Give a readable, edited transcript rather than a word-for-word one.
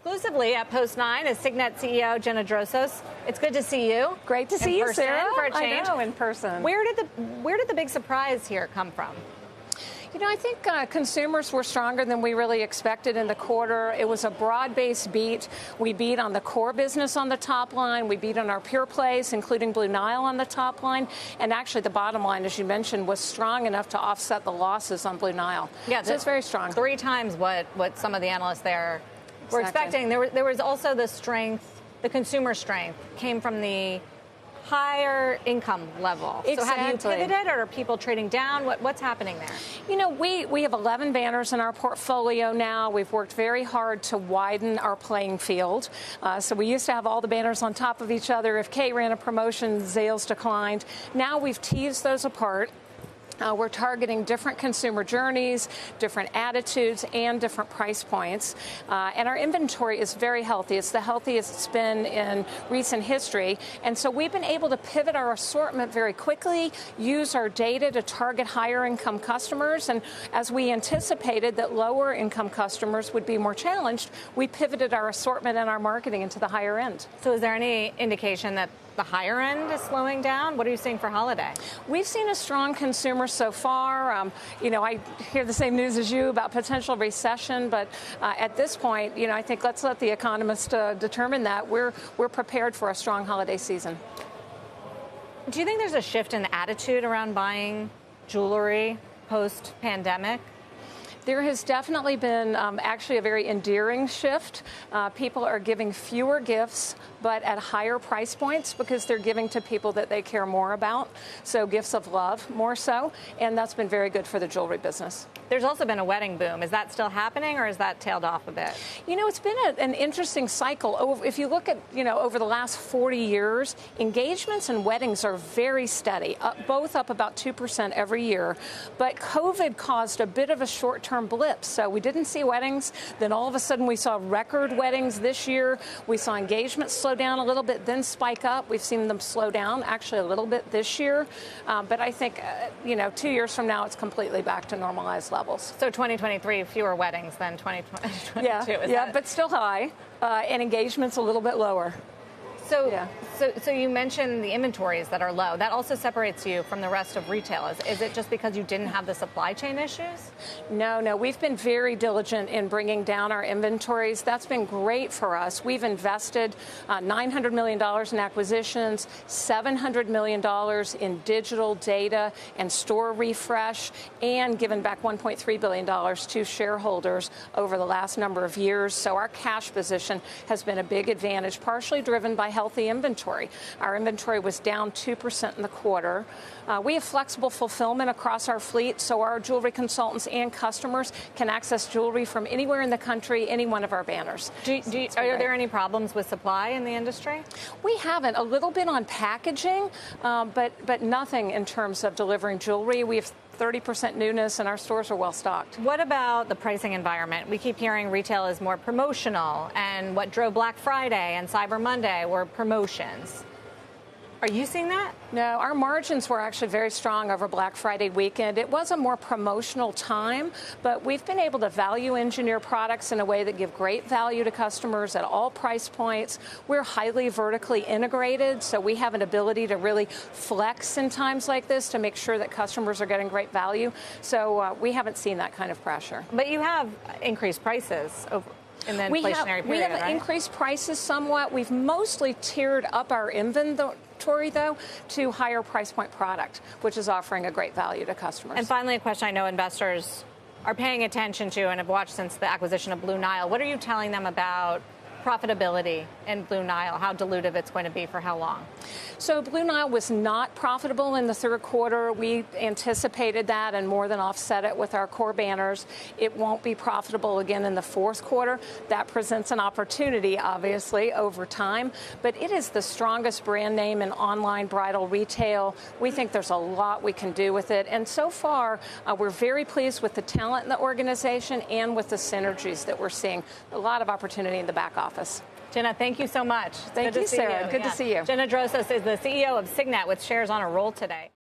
exclusively at Post 9 is Signet CEO Jenna Drosos. It's good to see you. Great to see you, Sarah. For a change. I know, in person. Where did the big surprise here come from? You know, I think consumers were stronger than we really expected in the quarter. It was a broad-based beat. We beat on the core business on the top line. We beat on our pure plays, including Blue Nile on the top line. And actually, the bottom line, as you mentioned, was strong enough to offset the losses on Blue Nile. Yeah, so it's very strong. 3 times what some of the analysts there were expecting. There was also the strength, the consumer strength, came from the higher income level. Exactly. So have you pivoted, or are people trading down? What's happening there? You know, we have 11 banners in our portfolio now. We've worked very hard to widen our playing field. So we used to have all the banners on top of each other. If Kate ran a promotion, Zales declined. Now we've teased those apart. We're targeting different consumer journeys, different attitudes, and different price points. And our inventory is very healthy. It's the healthiest it's been in recent history. And so we've been able to pivot our assortment very quickly, use our data to target higher income customers. And as we anticipated that lower income customers would be more challenged, we pivoted our assortment and our marketing into the higher end. So is there any indication that the higher end is slowing down? What are you seeing for holiday? We've seen a strong consumer so far. You know, I hear the same news as you about potential recession, but at this point, you know, I think let's let the economists determine that. We're prepared for a strong holiday season. Do you think there's a shift in attitude around buying jewelry post-pandemic? There has definitely been actually a very endearing shift. People are giving fewer gifts, but at higher price points because they're giving to people that they care more about. So gifts of love more so. And that's been very good for the jewelry business. There's also been a wedding boom. Is that still happening, or has that tailed off a bit? You know, it's been an interesting cycle. If you look at, you know, over the last 40 years, engagements and weddings are very steady, both up about 2% every year. But COVID caused a bit of a short-term blip. So we didn't see weddings. Then all of a sudden we saw record weddings this year. We saw engagements slow down a little bit, then spike up. We've seen them slow down actually a little bit this year. But I think, you know, 2 years from now, it's completely back to normalized levels. So 2023, fewer weddings than 2022. Yeah, but still high, and engagements a little bit lower. So you mentioned the inventories that are low. That also separates you from the rest of retail. Is it just because you didn't have the supply chain issues? No. We've been very diligent in bringing down our inventories. That's been great for us. We've invested $900 million in acquisitions, $700 million in digital data and store refresh, and given back $1.3 billion to shareholders over the last number of years. So our cash position has been a big advantage, partially driven by healthy inventory. Our inventory was down 2% in the quarter. We have flexible fulfillment across our fleet, so our jewelry consultants and customers can access jewelry from anywhere in the country, any one of our banners. Are there any problems with supply in the industry? We haven't. A little bit on packaging, but nothing in terms of delivering jewelry. We have 30% newness, and our stores are well stocked. What about the pricing environment? We keep hearing retail is more promotional, and what drove Black Friday and Cyber Monday were promotions. Are you seeing that? No, our margins were actually very strong over Black Friday weekend. It was a more promotional time, but we've been able to value engineer products in a way that give great value to customers at all price points. We're highly vertically integrated, so we have an ability to really flex in times like this to make sure that customers are getting great value. So we haven't seen that kind of pressure. But you have increased prices in the inflationary period, We have right? increased prices somewhat. We've mostly tiered up our inventory, though, to higher price point product, which is offering a great value to customers. And finally, a question I know investors are paying attention to and have watched since the acquisition of Blue Nile. What are you telling them about profitability in Blue Nile, how dilutive it's going to be for how long? So Blue Nile was not profitable in the third quarter. We anticipated that and more than offset it with our core banners. It won't be profitable again in the fourth quarter. That presents an opportunity, obviously, over time. But it is the strongest brand name in online bridal retail. We think there's a lot we can do with it. And so far, we're very pleased with the talent in the organization and with the synergies that we're seeing. A lot of opportunity in the back office. Jenna, thank you so much. Thank you, Sarah. Good to see you. Jenna Drosos is the CEO of Signet with shares on a roll today.